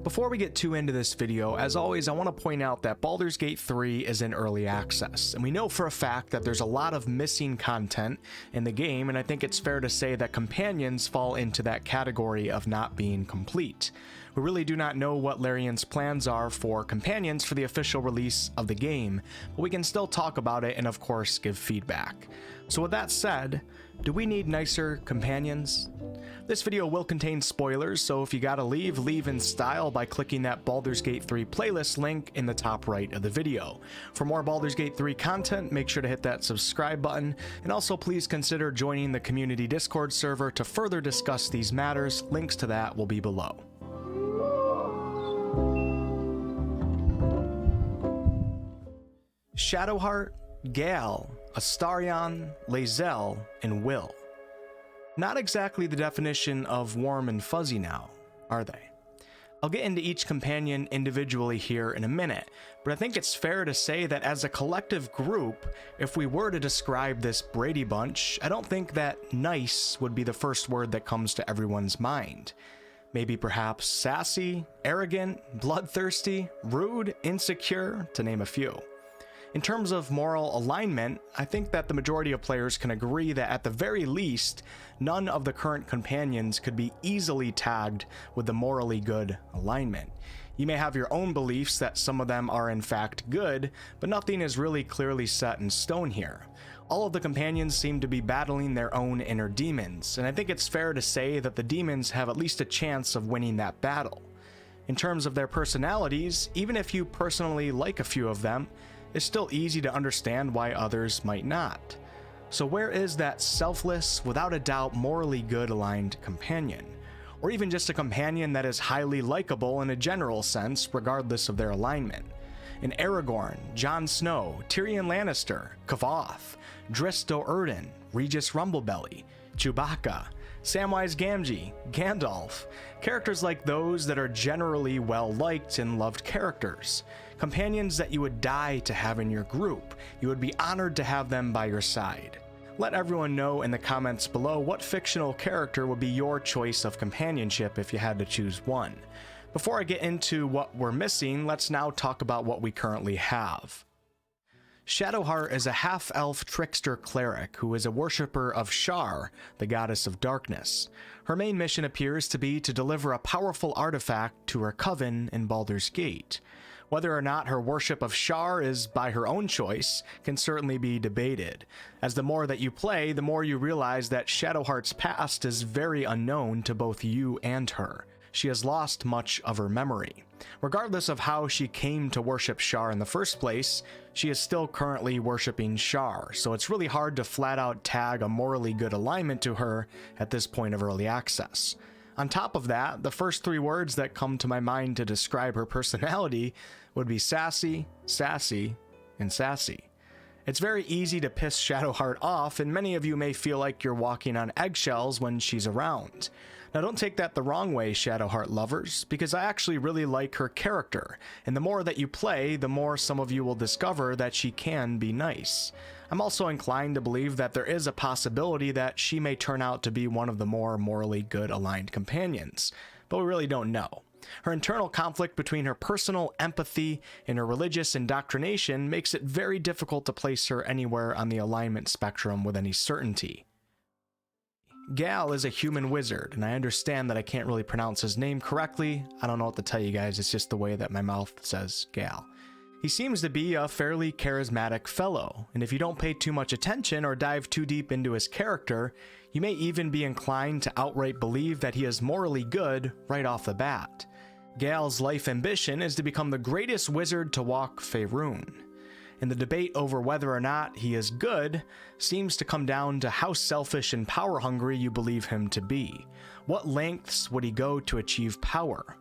Before we get too into this video, as always, I want to point out that Baldur's Gate 3 is in early access, and we know for a fact that there's a lot of missing content in the game, and I think it's fair to say that companions fall into that category of not being complete. We really do not know what Larian's plans are for companions for the official release of the game, but we can still talk about it and of course give feedback. So with that said, do we need nicer companions? This video will contain spoilers, so if you gotta leave, leave in style by clicking that Baldur's Gate 3 playlist link in the top right of the video. For more Baldur's Gate 3 content, make sure to hit that subscribe button, and also please consider joining the community Discord server to further discuss these matters. Links to that will be below. Shadowheart, Gale, Astarion, lae'zel, and Wyll. Not exactly the definition of warm and fuzzy now, are they? I'll get into each companion individually here in a minute, but I think it's fair to say that as a collective group, if we were to describe this Brady Bunch, I don't think that nice would be the first word that comes to everyone's mind. Maybe perhaps sassy, arrogant, bloodthirsty, rude, insecure, to name a few. In terms of moral alignment, I think that the majority of players can agree that at the very least, none of the current companions could be easily tagged with the morally good alignment. You may have your own beliefs that some of them are in fact good, but nothing is really clearly set in stone here. All of the companions seem to be battling their own inner demons, and I think it's fair to say that the demons have at least a chance of winning that battle. In terms of their personalities, even if you personally like a few of them, it's still easy to understand why others might not. So where is that selfless, without a doubt morally good aligned companion? Or even just a companion that is highly likable in a general sense, regardless of their alignment? An Aragorn, Jon Snow, Tyrion Lannister, Kavoth, Drizzt Do'Urden, Regis Rumblebelly, Chewbacca, Samwise Gamgee, Gandalf, characters like those that are generally well-liked and loved characters. Companions that you would die to have in your group. You would be honored to have them by your side. Let everyone know in the comments below what fictional character would be your choice of companionship if you had to choose one. Before I get into what we're missing, let's now talk about what we currently have. Shadowheart is a half-elf trickster cleric who is a worshipper of Shar, the goddess of darkness. Her main mission appears to be to deliver a powerful artifact to her coven in Baldur's Gate. Whether or not her worship of Shar is by her own choice can certainly be debated, as the more that you play, the more you realize that Shadowheart's past is very unknown to both you and her. She has lost much of her memory. Regardless of how she came to worship Shar in the first place, she is still currently worshiping Shar, so it's really hard to flat out tag a morally good alignment to her at this point of early access. On top of that, the first three words that come to my mind to describe her personality would be sassy, sassy, and sassy. It's very easy to piss Shadowheart off, and many of you may feel like you're walking on eggshells when she's around. Now don't take that the wrong way, Shadowheart lovers, because I actually really like her character, and the more that you play, the more some of you will discover that she can be nice. I'm also inclined to believe that there is a possibility that she may turn out to be one of the more morally good aligned companions, but we really don't know. Her internal conflict between her personal empathy and her religious indoctrination makes it very difficult to place her anywhere on the alignment spectrum with any certainty. Gale is a human wizard, and I understand that I can't really pronounce his name correctly. I don't know what to tell you guys, it's just the way that my mouth says Gale. He seems to be a fairly charismatic fellow, and if you don't pay too much attention or dive too deep into his character, you may even be inclined to outright believe that he is morally good right off the bat. Gale's life ambition is to become the greatest wizard to walk Faerun, and the debate over whether or not he is good seems to come down to how selfish and power-hungry you believe him to be. What lengths would he go to achieve power?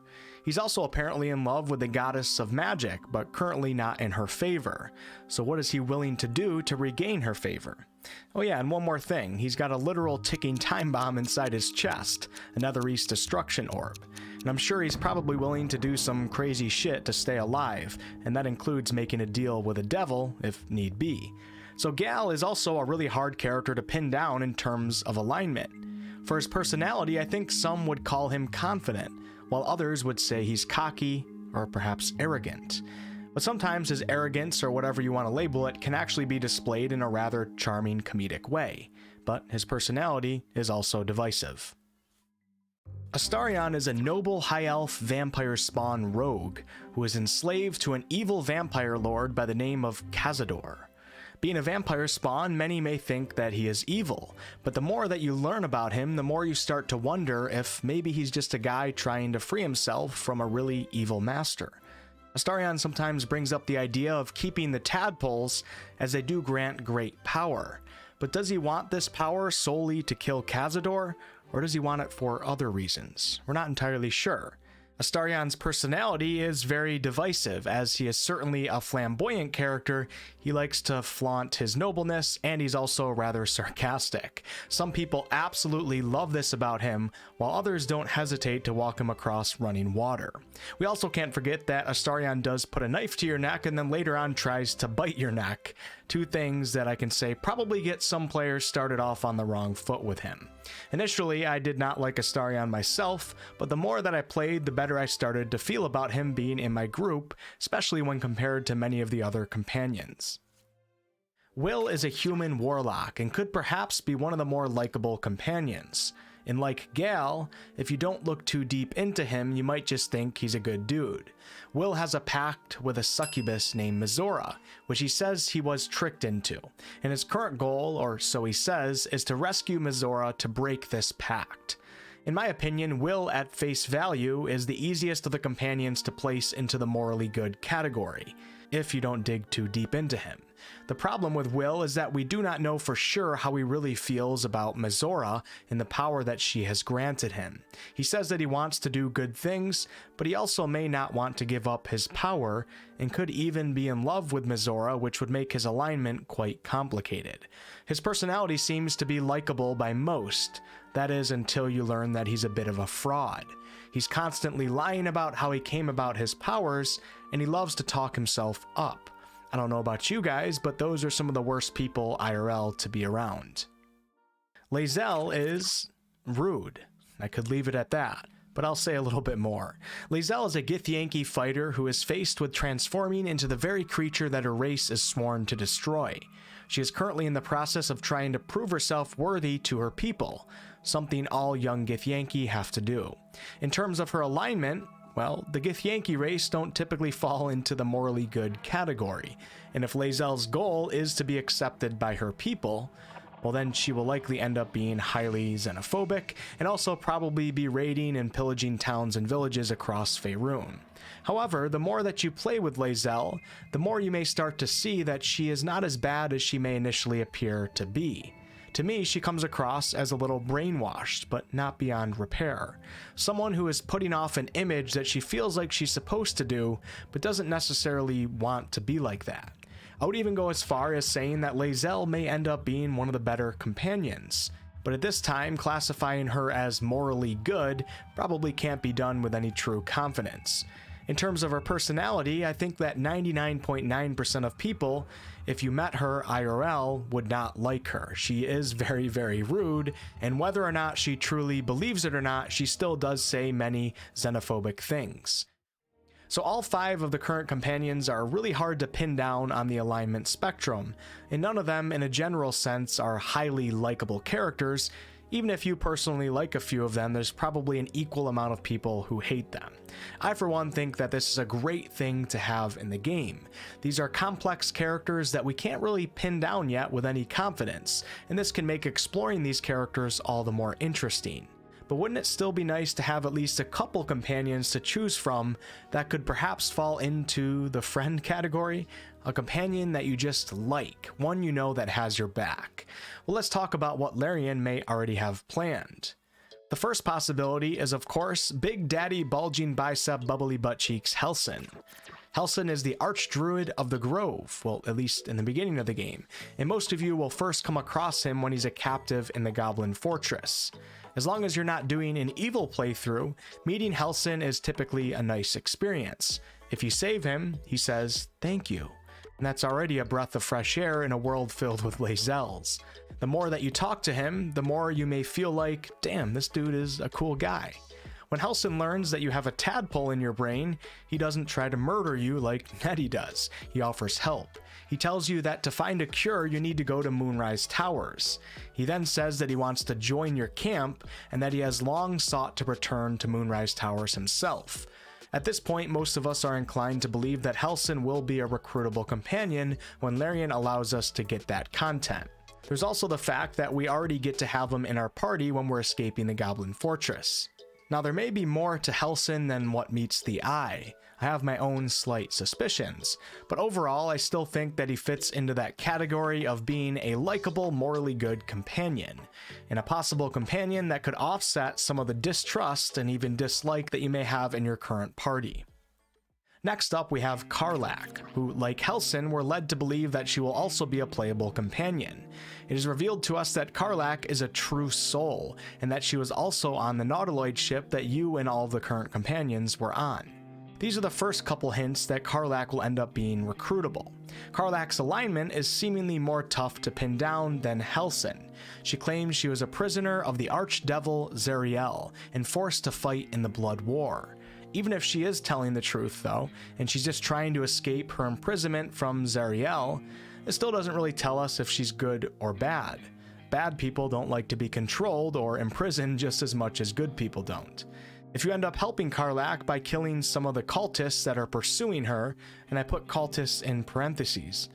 He's also apparently in love with the goddess of magic, but currently not in her favor. So what is he willing to do to regain her favor? Oh yeah, and one more thing. He's got a literal ticking time bomb inside his chest, a Netherese destruction orb. And I'm sure he's probably willing to do some crazy shit to stay alive, and that includes making a deal with a devil, if need be. So Gale is also a really hard character to pin down in terms of alignment. For his personality, I think some would call him confident, while others would say he's cocky or perhaps arrogant. But sometimes his arrogance, or whatever you want to label it, can actually be displayed in a rather charming comedic way, but his personality is also divisive. Astarion is a noble high elf vampire spawn rogue who is enslaved to an evil vampire lord by the name of Cazador. Being a vampire spawn, many may think that he is evil, but the more that you learn about him, the more you start to wonder if maybe he's just a guy trying to free himself from a really evil master. Astarion sometimes brings up the idea of keeping the tadpoles, as they do grant great power. But does he want this power solely to kill Cazador, or does he want it for other reasons? We're not entirely sure. Astarion's personality is very divisive, as he is certainly a flamboyant character. He likes to flaunt his nobleness, and he's also rather sarcastic. Some people absolutely love this about him, while others don't hesitate to walk him across running water. We also can't forget that Astarion does put a knife to your neck and then later on tries to bite your neck. Two things that I can say probably get some players started off on the wrong foot with him. Initially, I did not like Astarion myself, but the more that I played, the better I started to feel about him being in my group, especially when compared to many of the other companions. Wyll is a human warlock and could perhaps be one of the more likable companions. And like Gale, if you don't look too deep into him, you might just think he's a good dude. Wyll has a pact with a succubus named Mizora, which he says he was tricked into, and his current goal, or so he says, is to rescue Mizora to break this pact. In my opinion, Wyll at face value is the easiest of the companions to place into the morally good category, if you don't dig too deep into him. The problem with Wyll is that we do not know for sure how he really feels about Mizora and the power that she has granted him. He says that he wants to do good things, but he also may not want to give up his power, and could even be in love with Mizora, which would make his alignment quite complicated. His personality seems to be likable by most, that is until you learn that he's a bit of a fraud. He's constantly lying about how he came about his powers, and he loves to talk himself up. I don't know about you guys, but those are some of the worst people IRL to be around. lae'zel is rude. I could leave it at that, but I'll say a little bit more. lae'zel is a Githyanki fighter who is faced with transforming into the very creature that her race is sworn to destroy. She is currently in the process of trying to prove herself worthy to her people, something all young Githyanki have to do. In terms of her alignment, well, the Githyanki race don't typically fall into the morally good category, and if lae'zel's goal is to be accepted by her people, well then she will likely end up being highly xenophobic, and also probably be raiding and pillaging towns and villages across Faerun. However, the more that you play with lae'zel, the more you may start to see that she is not as bad as she may initially appear to be. To me, she comes across as a little brainwashed, but not beyond repair. Someone who is putting off an image that she feels like she's supposed to do, but doesn't necessarily want to be like that. I would even go as far as saying that lae'zel may end up being one of the better companions, but at this time, classifying her as morally good probably can't be done with any true confidence. In terms of her personality, I think that 99.9% of people, if you met her IRL, would not like her. She is very, very rude, and whether or not she truly believes it or not, she still does say many xenophobic things. So all 5 of the current companions are really hard to pin down on the alignment spectrum, and none of them in a general sense are highly likable characters. Even if you personally like a few of them, there's probably an equal amount of people who hate them. I for one think that this is a great thing to have in the game. These are complex characters that we can't really pin down yet with any confidence, and this can make exploring these characters all the more interesting. But wouldn't it still be nice to have at least a couple companions to choose from that could perhaps fall into the friend category? A companion that you just like, one you know that has your back. Well, let's talk about what Larian may already have planned. The first possibility is, of course, Big Daddy Bulging Bicep Bubbly Butt Cheeks Halsin. Halsin is the Archdruid of the Grove, well, at least in the beginning of the game, and most of you will first come across him when he's a captive in the Goblin Fortress. As long as you're not doing an evil playthrough, meeting Halsin is typically a nice experience. If you save him, he says, "Thank you." And that's already a breath of fresh air in a world filled with lae'zels. The more that you talk to him, the more you may feel like, damn, this dude is a cool guy. When Halsin learns that you have a tadpole in your brain, he doesn't try to murder you like Nettie does. He offers help. He tells you that to find a cure, you need to go to Moonrise Towers. He then says that he wants to join your camp and that he has long sought to return to Moonrise Towers himself. At this point, most of us are inclined to believe that Halsin will be a recruitable companion when Larian allows us to get that content. There's also the fact that we already get to have him in our party when we're escaping the Goblin Fortress. Now, there may be more to Halsin than what meets the eye. I have my own slight suspicions, but overall I still think that he fits into that category of being a likable, morally good companion, and a possible companion that could offset some of the distrust and even dislike that you may have in your current party. Next up, we have Karlach, who, like Halsin, we're led to believe that she will also be a playable companion. It is revealed to us that Karlach is a true soul, and that she was also on the Nautiloid ship that you and all of the current companions were on. These are the first couple hints that Karlach will end up being recruitable. Karlach's alignment is seemingly more tough to pin down than Halsin. She claims she was a prisoner of the archdevil Zariel and forced to fight in the Blood War. Even if she is telling the truth though, and she's just trying to escape her imprisonment from Zariel, it still doesn't really tell us if she's good or bad. Bad people don't like to be controlled or imprisoned just as much as good people don't. If you end up helping Karlach by killing some of the cultists that are pursuing her, and I put cultists in parentheses,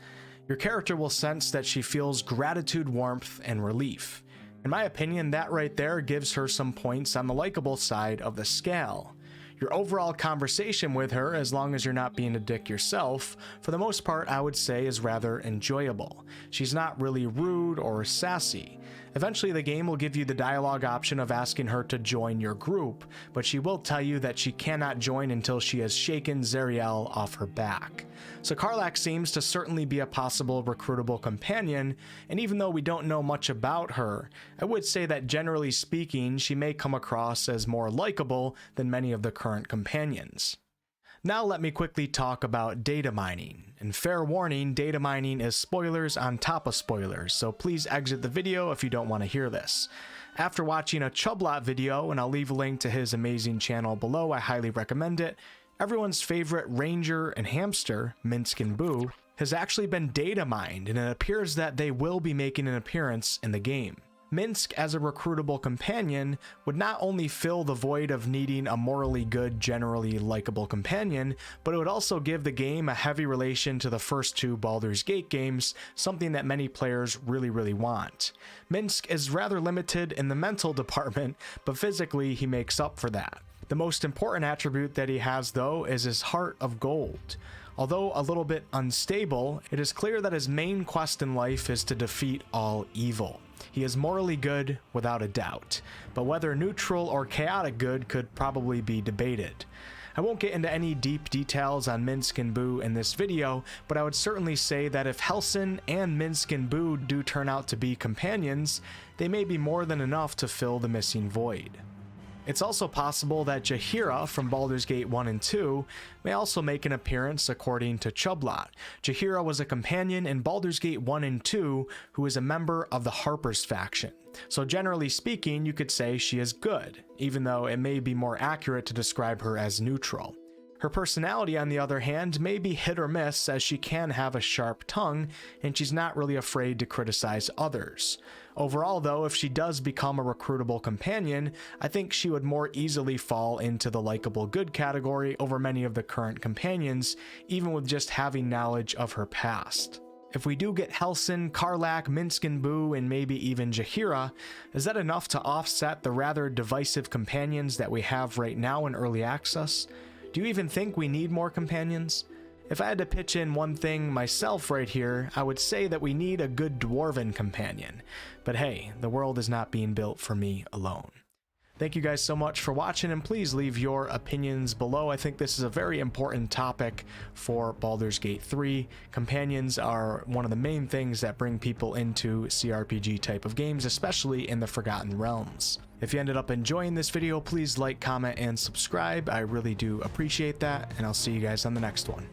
your character will sense that she feels gratitude, warmth, and relief. In my opinion, that right there gives her some points on the likable side of the scale. Your overall conversation with her, as long as you're not being a dick yourself, for the most part I would say is rather enjoyable. She's not really rude or sassy. Eventually the game will give you the dialogue option of asking her to join your group, but she will tell you that she cannot join until she has shaken Zariel off her back. So Karlach seems to certainly be a possible recruitable companion, and even though we don't know much about her, I would say that generally speaking she may come across as more likable than many of the current companions. Now let me quickly talk about data mining. And fair warning, data mining is spoilers on top of spoilers, so please exit the video if you don't want to hear this. After watching a Chublot video, and I'll leave a link to his amazing channel below, I highly recommend it, everyone's favorite ranger and hamster, Minsc and Boo, has actually been data mined, and it appears that they will be making an appearance in the game. Minsc as a recruitable companion would not only fill the void of needing a morally good, generally likable companion, but it would also give the game a heavy relation to the first two Baldur's Gate games, something that many players really want. Minsc is rather limited in the mental department, but physically he makes up for that. The most important attribute that he has though is his heart of gold. Although a little bit unstable, it is clear that his main quest in life is to defeat all evil. He is morally good without a doubt, but whether neutral or chaotic good could probably be debated. I won't get into any deep details on Minsc and Boo in this video, but I would certainly say that if Halsin and Minsc and Boo do turn out to be companions, they may be more than enough to fill the missing void. It's also possible that Jaheria from Baldur's Gate 1 and 2 may also make an appearance according to Chublot. Jaheria was a companion in Baldur's Gate 1 and 2 who is a member of the Harper's faction. So generally speaking, you could say she is good, even though it may be more accurate to describe her as neutral. Her personality, on the other hand, may be hit or miss, as she can have a sharp tongue, and she's not really afraid to criticize others. Overall though, if she does become a recruitable companion, I think she would more easily fall into the likable good category over many of the current companions, even with just having knowledge of her past. If we do get Halsin, Karlach, Minsc and Boo, and maybe even Jaheria, is that enough to offset the rather divisive companions that we have right now in early access? Do you even think we need more companions? If I had to pitch in one thing myself right here, I would say that we need a good dwarven companion. But hey, the world is not being built for me alone. Thank you guys so much for watching, and please leave your opinions below. I think this is a very important topic for Baldur's Gate 3. Companions are one of the main things that bring people into CRPG type of games, especially in the Forgotten Realms. If you ended up enjoying this video, please like, comment, and subscribe. I really do appreciate that, and I'll see you guys on the next one.